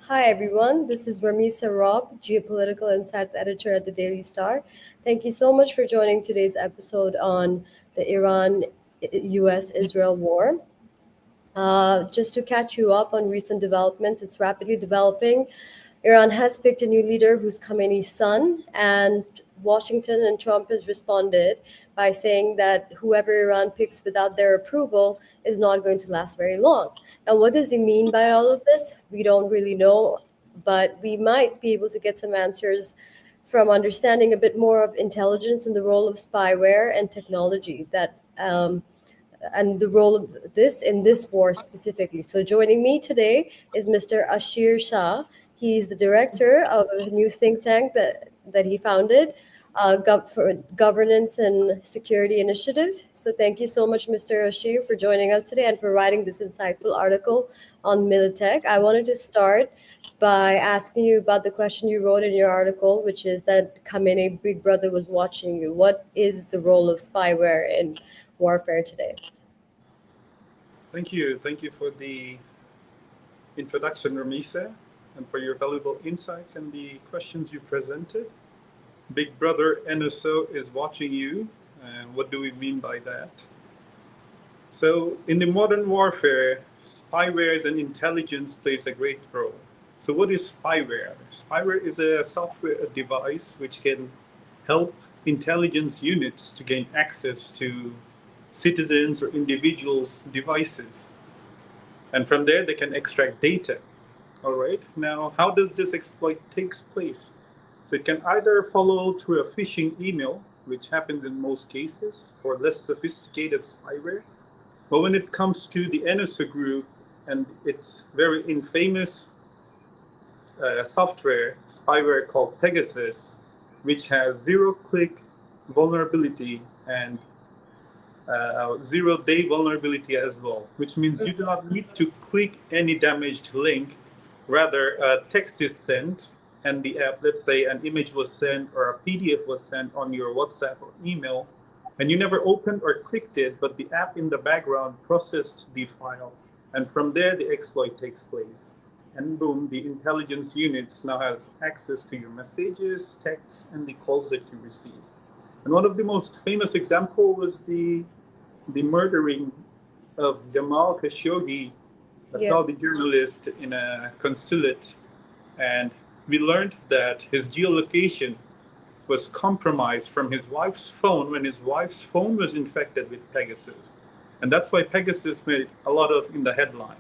Hi, everyone. This is Ramisa Rob, Geopolitical Insights Editor at the Daily Star. Thank you so much for joining today's episode on the Iran US Israel war. Just to catch you up on recent developments, it's rapidly developing. Iran has picked a new leader who's Khamenei's son, and Washington and Trump has responded by saying that whoever Iran picks without their approval is not going to last very long. Now, what does he mean by all of this? We don't really know, but we might be able to get some answers from understanding a bit more of intelligence and the role of spyware and technology and the role of this in this war specifically. So joining me today is Mr. Ashir Shah. He's the director of a new think tank that he founded, for Governance and Security Initiative. So thank you so much, Mr. Ashir, for joining us today and for writing this insightful article on Militech. I wanted to start by asking you about the question you wrote in your article, which is that Khamenei Big Brother was watching you. What is the role of spyware in warfare today? Thank you. Thank you for the introduction, Ramisa, and for your valuable insights and the questions you presented. Big Brother NSO is watching you. And what do we mean by that? So in the modern warfare, spyware and intelligence plays a great role. So what is spyware? Spyware is a software device which can help intelligence units to gain access to citizens or individuals' devices. And from there, they can extract data. All right. Now, how does this exploit takes place? So it can either follow through a phishing email, which happens in most cases for less sophisticated spyware. But when it comes to the NSO group and its very infamous software, spyware called Pegasus, which has zero-click vulnerability and 0-day vulnerability as well, which means you do not need to click any damaged link. Rather, a text is sent and the app, let's say an image was sent or a PDF was sent on your WhatsApp or email, and you never opened or clicked it, but the app in the background processed the file. And from there, the exploit takes place. And boom, the intelligence units now has access to your messages, texts, and the calls that you receive. And one of the most famous example was the murdering of Jamal Khashoggi, a Saudi journalist in a consulate. And we learned that his geolocation was compromised from his wife's phone when his wife's phone was infected with Pegasus. And that's why Pegasus made a lot of in the headline.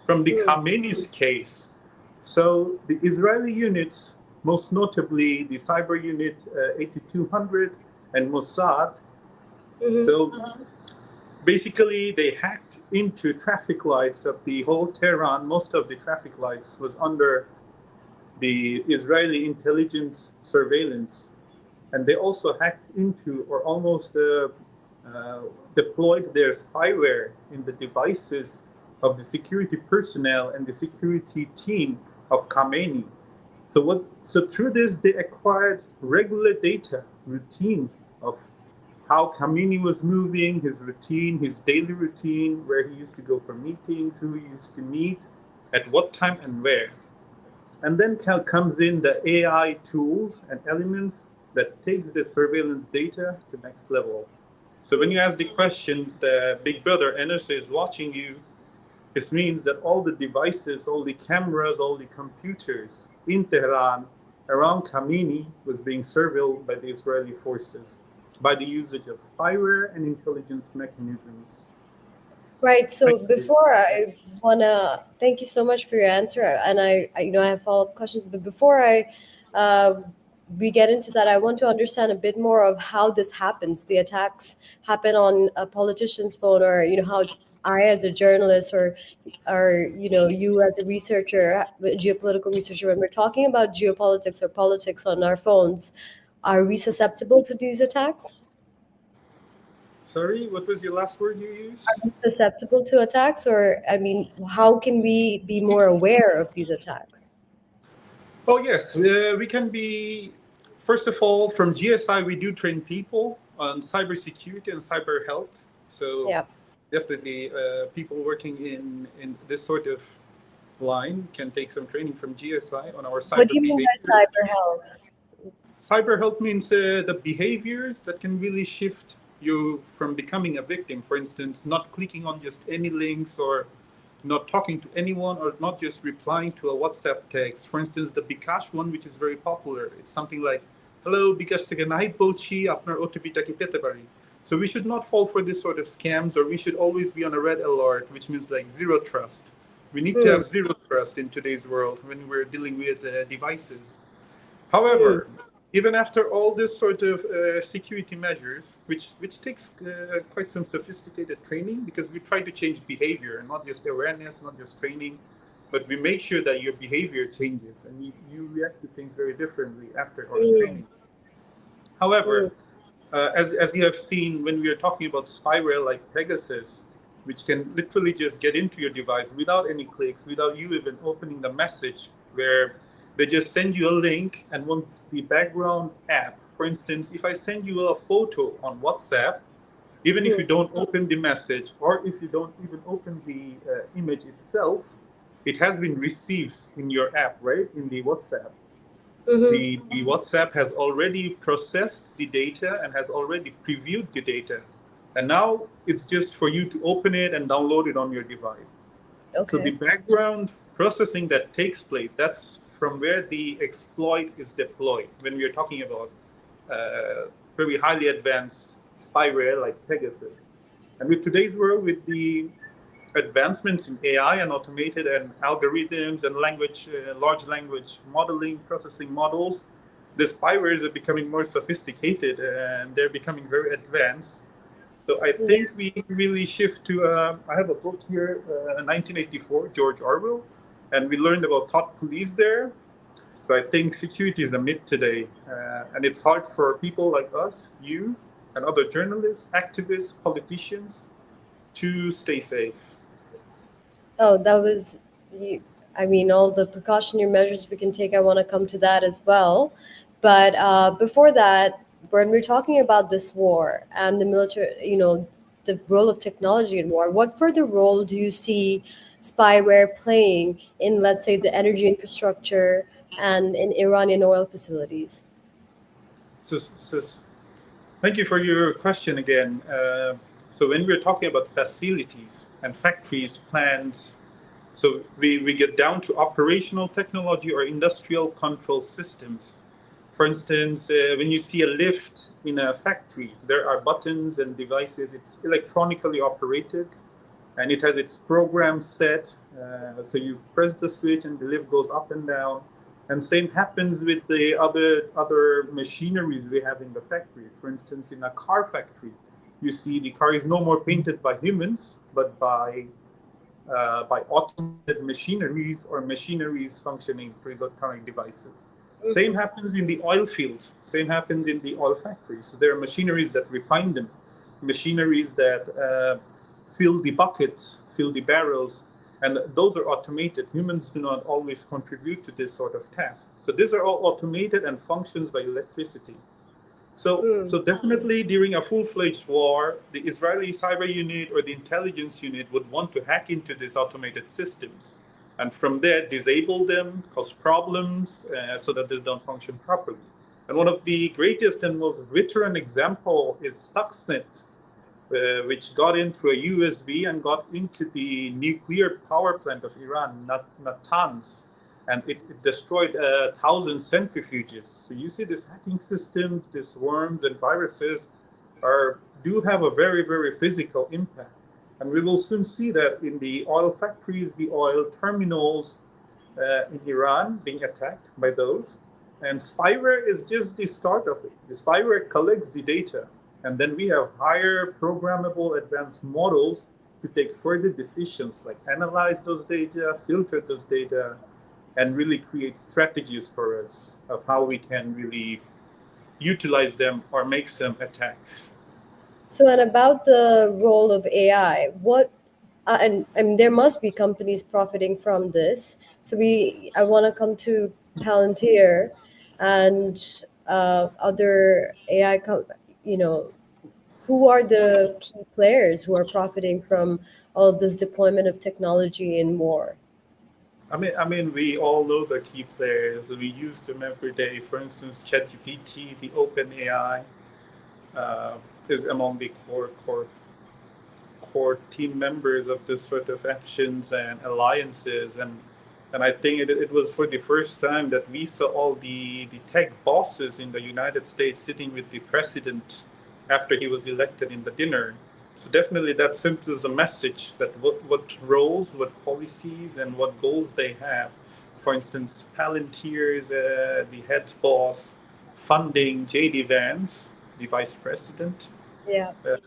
From the Khamenei's case, so the Israeli units, most notably the cyber unit 8200 and Mossad, so basically they hacked into traffic lights of the whole Tehran. Most of the traffic lights was under the Israeli intelligence surveillance. And they also hacked into or almost deployed their spyware in the devices of the security personnel and the security team of Khamenei. So through this, they acquired regular data, routines of how Khamenei was moving, his routine, his daily routine, where he used to go for meetings, who he used to meet, at what time and where. And then comes in the AI tools and elements that takes the surveillance data to the next level. So when you ask the question, the Big Brother NSA is watching you, it means that all the devices, all the cameras, all the computers in Tehran around Khamenei was being surveilled by the Israeli forces by the usage of spyware and intelligence mechanisms. Right. So before I wanna thank you so much for your answer, and I have follow-up questions. But before we get into that, I want to understand a bit more of how this happens. The attacks happen on a politician's phone, or how I, as a journalist, or you as a researcher, a geopolitical researcher, when we're talking about geopolitics or politics on our phones, are we susceptible to these attacks? Sorry, what was your last word you used? Are we susceptible to attacks, or how can we be more aware of these attacks? Oh yes, we can be. First of all, from GSI, we do train people on cybersecurity and cyber health. So definitely, people working in this sort of line can take some training from GSI on our What do cyber you mean by behavior. cyber health? Cyber health means the behaviors that can really shift you from becoming a victim. For instance, not clicking on just any links, or not talking to anyone, or not just replying to a WhatsApp text. For instance, the Bikash one, which is very popular, it's something like, "Hello, Bikash থেকে নাহিদ বলছি, আপনার OTP-টা কি পেতে পারি?" So we should not fall for this sort of scams, or we should always be on a red alert, which means like zero trust. We need to Hmm. have zero trust in today's world when we're dealing with devices. Hmm. However, even after all this sort of security measures, which takes quite some sophisticated training, because we try to change behavior, not just awareness, not just training, but we make sure that your behavior changes and you react to things very differently after our Hmm. training. However, Hmm. as you have seen, when we are talking about spyware like Pegasus, which can literally just get into your device without any clicks, without you even opening the message, where they just send you a link, and once the background app, for instance, if I send you a photo on WhatsApp, even if Hmm. you don't open the message, or if you don't even open the image itself, it has been received in your app, right? In the WhatsApp. Hmm. The WhatsApp has already processed the data and has already previewed the data. And now it's just for you to open it and download it on your device. So the Okay. background processing that takes place, that's from where the exploit is deployed when we are talking about very highly advanced spyware like Pegasus. And with today's world, with the advancements in AI and automated and algorithms and large language modeling, processing models, the spywares are becoming more sophisticated and they're becoming very advanced. So I Yeah. think we really shift to. I have a book here, 1984, George Orwell, and we learned about thought police there. So I think security is a myth today, and it's hard for people like us, you, and other journalists, activists, politicians, to stay safe. Oh, that was you. I mean, all the precautionary measures we can take. I want to come to that as well. But before that, when we're talking about this war and the military, the role of technology in war, what further role do you see spyware playing in, let's say, the energy infrastructure and in Iranian oil facilities? So thank you for your question again. So when we're talking about facilities and factories, plants, so we get down to operational technology or industrial control systems. For instance, when you see a lift in a factory, there are buttons and devices. It's electronically operated, and it has its program set. So you press the switch and the lift goes up and down. And same happens with the other machineries we have in the factories. For instance, in a car factory, you see the car is no more painted by humans, but by automated machineries or machineries functioning through electronic devices. Same Hmm. happens in the oil fields. Same happens in the oil factories. So there are machineries that refine them, machineries that fill the buckets, fill the barrels, and those are automated. Humans do not always contribute to this sort of task. So these are all automated and functions by electricity. Hmm. So definitely during a full-fledged war, the Israeli cyber unit or the intelligence unit would want to hack into these automated systems, and from there disable them, cause problems, so that they don't function properly. And one of the greatest and most veteran example is Stuxnet, which got in through a USB and got into the nuclear power plant of Iran, Natanz, and it destroyed 1,000 centrifuges. So you see, these hacking systems, these worms and viruses, do have a very very physical impact, and we will soon see that in the oil factories, the oil terminals in Iran being attacked by those. And spyware is just the start of it. The spyware collects the data, and then we have higher programmable advanced models to take further decisions like analyze those data, filter those data, and really create strategies for us of how we can really utilize them or make some attacks. So, and about the role of AI, and there must be companies profiting from this. So, I want to come to Palantir and other AI, you know, who are the key players who are profiting from all of this deployment of technology in war? we all know the key players. We use them every day. For instance, ChatGPT, the OpenAI, uh, is among the core team members of this sort of actions and alliances. And I think it was for the first time that we saw all the tech bosses in the United States sitting with the president after he was elected in the dinner. So definitely that sends us a message that what roles, what policies, and what goals they have. For instance, Palantir's the head boss funding JD Vance, the vice president Yeah. uh,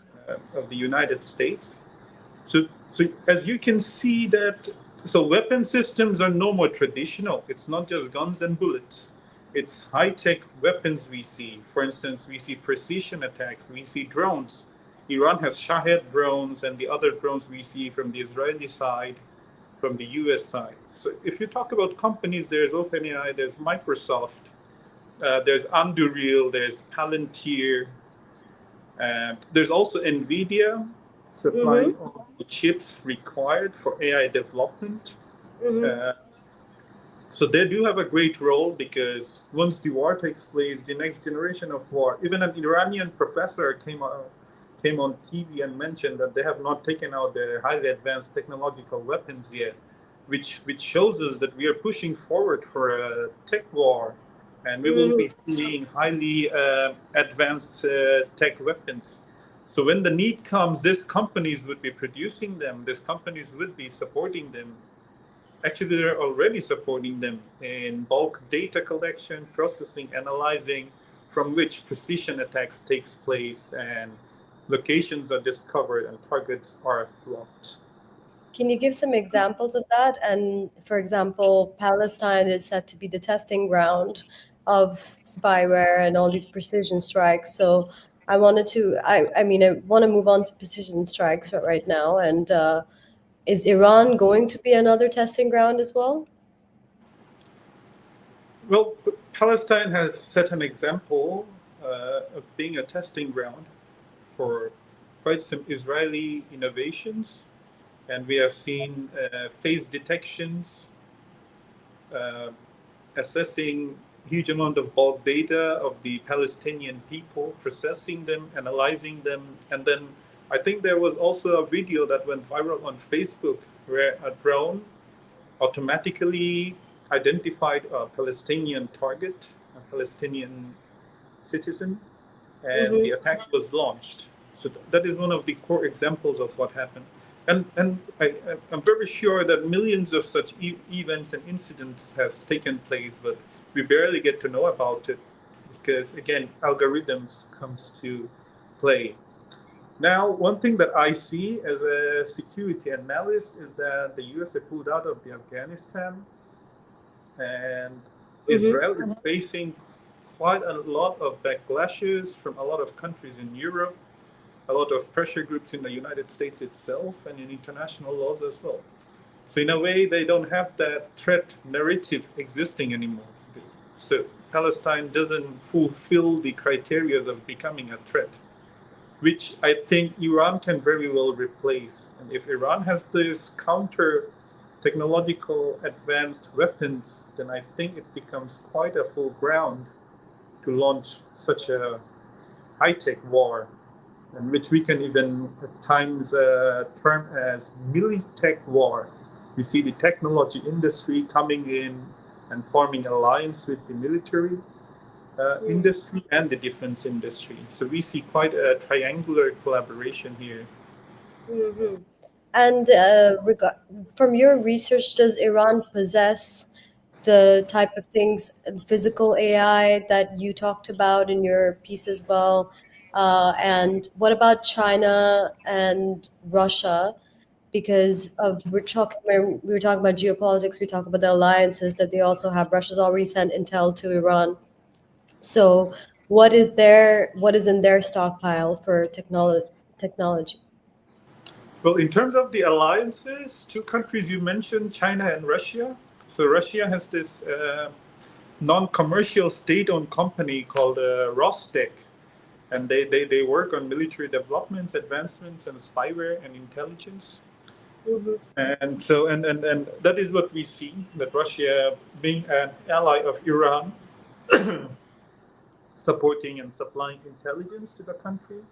of the United States. So as you can see that, so weapon systems are no more traditional. It's not just guns and bullets. It's high-tech weapons we see. For instance, we see precision attacks. We see drones. Iran has Shahed drones and the other drones we see from the Israeli side, from the US side. So if you talk about companies, there's OpenAI, there's Microsoft, there's Anduril, there's Palantir, and there's also NVIDIA Mm-hmm. supplying all the chips required for AI development. Mm-hmm. Uh, so they do have a great role because once the war takes place, the next generation of war, even an Iranian professor came on TV and mentioned that they have not taken out their highly advanced technological weapons yet, which shows us that we are pushing forward for a tech war, and we will be Mm-hmm. seeing highly advanced tech weapons. So when the need comes, these companies would be producing them. These companies would be supporting them. Actually, they're already supporting them in bulk data collection, processing, analyzing, from which precision attacks takes place and locations are discovered and targets are blocked. Can you give some examples of that? And for example, Palestine is said to be the testing ground of spyware and all these precision strikes. So I want to move on to precision strikes right now. And is Iran going to be another testing ground as well? Well, Palestine has set an example of being a testing ground for quite some Israeli innovations, and we have seen face detections, uh, assessing huge amount of bulk data of the Palestinian people, processing them, analyzing them, and then I think there was also a video that went viral on Facebook where a drone automatically identified a Palestinian target, a Palestinian citizen, and the Mm-hmm. attack was launched. So that is one of the core examples of what happened. I'm very sure that millions of such events and incidents has taken place, but we barely get to know about it because again, algorithms comes to play. Now, one thing that I see as a security analyst is that the US has pulled out of the Afghanistan, and Mm-hmm. Israel is facing quite a lot of backlashes from a lot of countries in Europe, a lot of pressure groups in the United States itself, and in international laws as well. So, in a way, they don't have that threat narrative existing anymore. So, Palestine doesn't fulfill the criteria of becoming a threat, which I think Iran can very well replace. And if Iran has this counter technological advanced weapons, then I think it becomes quite a full ground to launch such a high tech war, in which we can even at times term as militech war. We see the technology industry coming in and forming alliance with the military industry and the defense industry. So we see quite a triangular collaboration here. Mm-hmm. And from your research, does Iran possess the type of things, physical AI that you talked about in your piece as well? And what about China and Russia? Because of when we were talking about geopolitics, we talk about the alliances that they also have. Russia's already sent intel to Iran. So, what is in their stockpile for technology? Well, in terms of the alliances, two countries you mentioned, China and Russia. So Russia has this non-commercial state-owned company called Rostec, and they work on military developments, advancements, and spyware and intelligence. Mhm. And that is what we see, that Russia, being an ally of Iran, supporting and supplying intelligence to the country.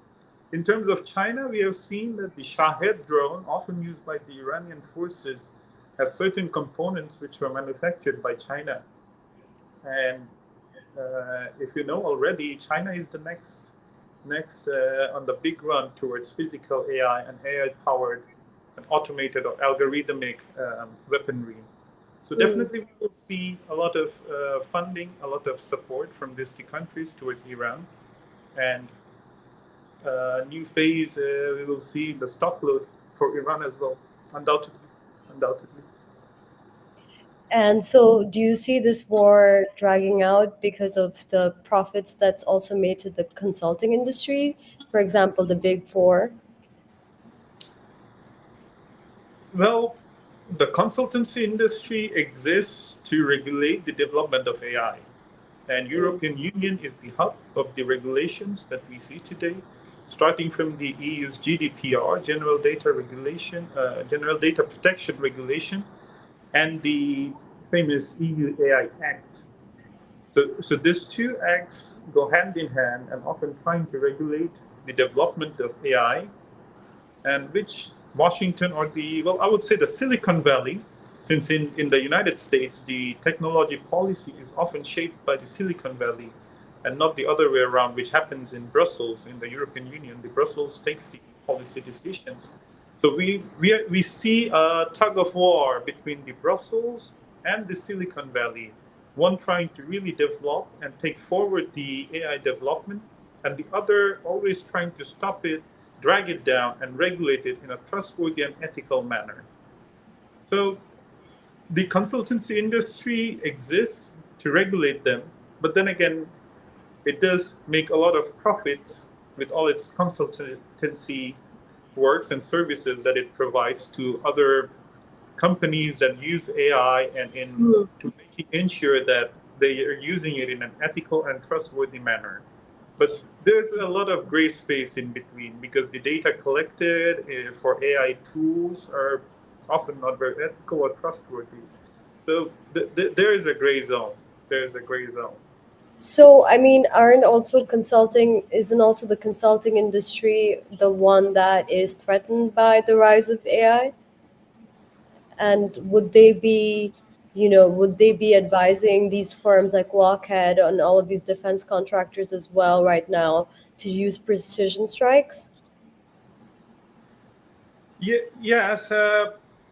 In terms of China, we have seen that the Shahed drone, often used by the Iranian forces, has certain components which were manufactured by China. And if you know already, China is the next on the big run towards physical AI and AI-powered and automated or algorithmic weaponry. So Mm. definitely, we will see a lot of funding, a lot of support from these two countries towards Iran, and new phase we will see the stock load for Iran as well, undoubtedly, undoubtedly. And so, do you see this war dragging out because of the profits that's also made to the consulting industry? For example, the big four. Well, the consultancy industry exists to regulate the development of AI. And Mm. European Union is the hub of the regulations that we see today, starting from the EU's GDPR, General Data Protection Regulation, and the famous EU AI Act. So these two acts go hand in hand and often trying to regulate the development of AI, and which Washington or I would say the Silicon Valley, since in the United States, the technology policy is often shaped by the Silicon Valley and not the other way around, which happens in Brussels, in the European Union. The Brussels takes the policy decisions. So we see a tug of war between the Brussels and the Silicon Valley, one trying to really develop and take forward the AI development, and the other always trying to stop it, drag it down, and regulate it in a trustworthy and ethical manner. So the consultancy industry exists to regulate them, but then again, it does make a lot of profits with all its consultancy works and services that it provides to other companies that use AI, and in Mm. to making ensure that they are using it in an ethical and trustworthy manner. But there's a lot of gray space in between because the data collected for AI tools are often not very ethical or trustworthy. So there is a gray zone. There is a gray zone. So, I mean, aren't also consulting, isn't also the consulting industry the one that is threatened by the rise of AI? And would they be, would they be advising these firms like Lockheed and all of these defense contractors as well right now to use precision strikes? Yeah, yes.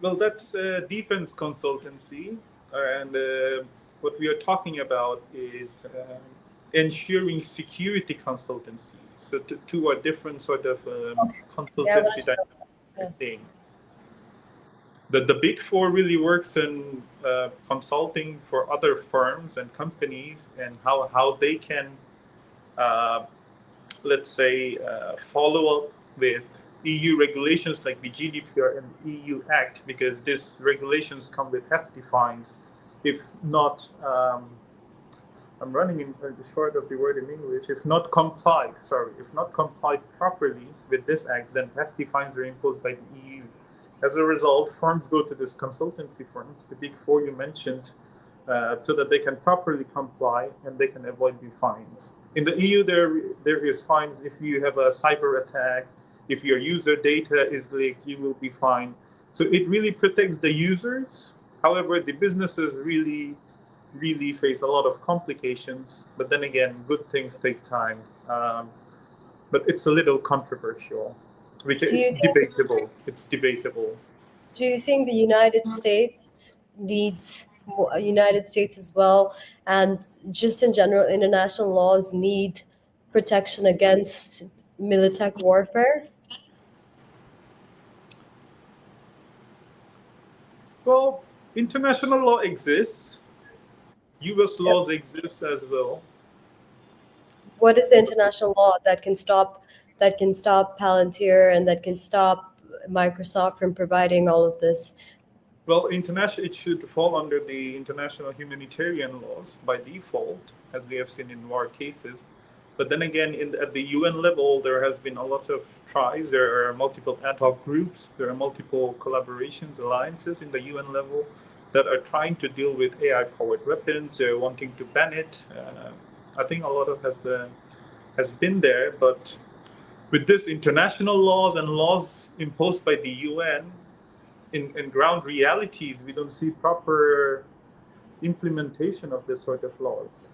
Well, that's defense consultancy, and what we are talking about is ensuring security consultancy. So two are different sort of Okay. Yeah, consultancy let's that go. we're Yeah. seeing. The big four really works in consulting for other firms and companies, and how they can uh, let's say, follow up with EU regulations like the GDPR and the EU Act, because these regulations come with hefty fines if not. I'm running short of the word in English. If not complied, sorry, if not complied properly with this act, then hefty fines are imposed by the EU. As a result, firms go to these consultancy firms, the big four you mentioned, so that they can properly comply and they can avoid the fines. In the EU, there is fines if you have a cyber attack, if your user data is leaked, you will be fined. So it really protects the users. However, the businesses really face a lot of complications. But then again, good things take time. But it's a little controversial. Do It's you think debatable. It's debatable. do you think the United States needs United States as well, and just in general international laws need protection against militech warfare? Well, international law exists. U.S. Yep. laws exist as well. What is the international law that can stop Palantir and that can stop Microsoft from providing all of this? Well, international, it should fall under the international humanitarian laws by default, as we have seen in war cases. But then again, at the UN level, there has been a lot of tries. There are multiple ad hoc groups. There are multiple collaborations, alliances in the UN level that are trying to deal with AI-powered weapons. They're wanting to ban it. I think a lot of has been there, but with this international laws and laws imposed by the UN, in ground realities, we don't see proper implementation of this sort of laws.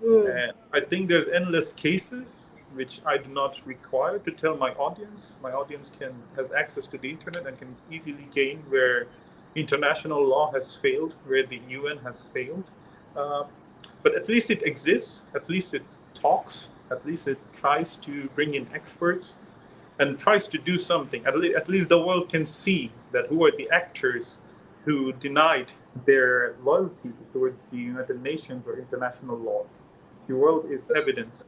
Mm. And I think there's endless cases which I do not require to tell my audience. My audience can have access to the internet and can easily gain where international law has failed, where the UN has failed. Uh, but at least it exists. At least it talks. At least it tries to bring in experts and tries to do something. At least the world can see that who are the actors who denied their loyalty towards the United Nations or international laws. The world is evidence.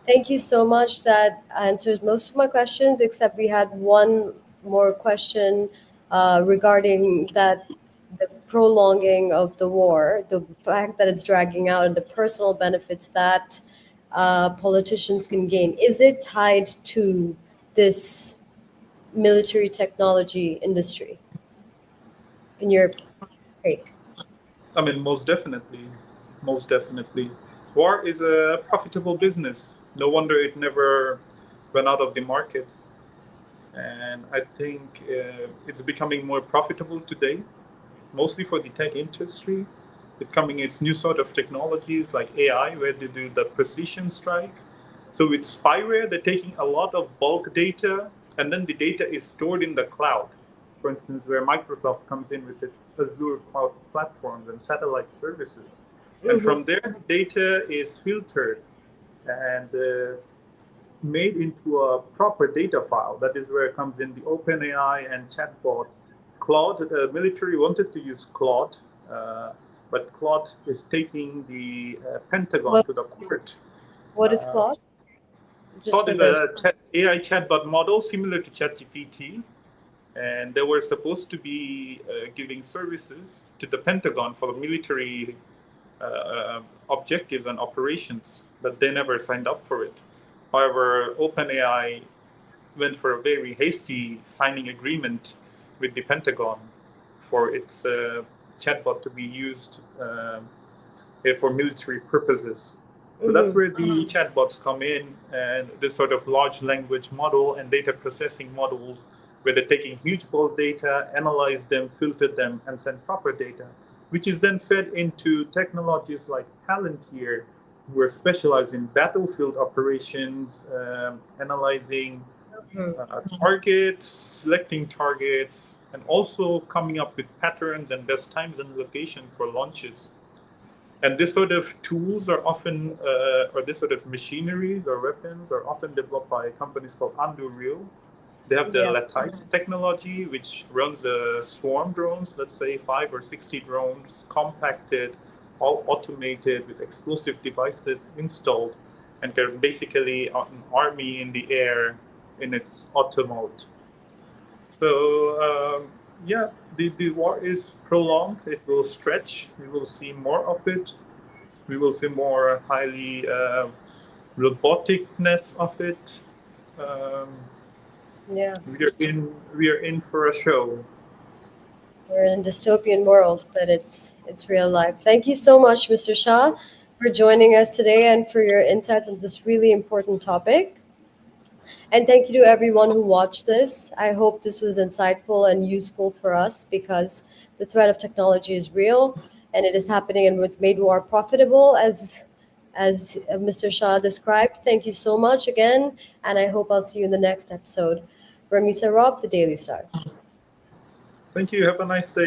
Thank you so much. That answers most of my questions, except we had one more question regarding that the prolonging of the war, the fact that it's dragging out, and the personal benefits that politicians can gain. Is it tied to this military technology industry, in your take? I mean, most definitely. Most definitely. War is a profitable business. No wonder it never went out of the market. And I think it's becoming more profitable today, mostly for the tech industry. It's coming its new sort of technologies like AI, where they do the precision strikes. So with spyware, they're taking a lot of bulk data, and then the data is stored in the cloud. For instance, where Microsoft comes in with its Azure cloud platforms and satellite services. And Mm-hmm. from there, the data is filtered and made into a proper data file. That is where it comes in the OpenAI and chatbots. Claude, the military wanted to use Claude, but Claude is taking the Pentagon What to the court. what is Uh, Claude? Just Claude for is the a AI chatbot model similar to ChatGPT, and they were supposed to be giving services to the Pentagon for military objectives and operations, but they never signed up for it. However, OpenAI went for a very hasty signing agreement with the Pentagon for its chatbot to be used for military purposes. So that's mm-hmm. where the chatbots come in, and this sort of large language model and data processing models, where they're taking huge bulk data, analyze them, filter them, and send proper data, which is then fed into technologies like Palantir, who are specialized in battlefield operations, analyzing targets, selecting targets, and also coming up with patterns and best times and locations for launches. And this sort of tools are often, or this sort of machineries or weapons are often developed by companies called Anduril. They have the Yeah. Lattice technology, which runs swarm drones, let's say 5 or 60 drones, compacted, all automated with explosive devices installed. And they're basically an army in the air in its auto mode. So, yeah, the war is prolonged. It will stretch. We will see more of it. We will see more highly roboticness of it. Um, Yeah. we are in for a show. We're in a dystopian world, but it's real life. Thank you so much, Mr. Shah, for joining us today and for your insights on this really important topic. And thank you to everyone who watched this. I hope this was insightful and useful for us, because the threat of technology is real and it is happening, and it's made more profitable, as Mr. Shah described. Thank you so much again, and I hope I'll see you in the next episode. Ramisa Rob, the Daily Star. Thank you. Have a nice day.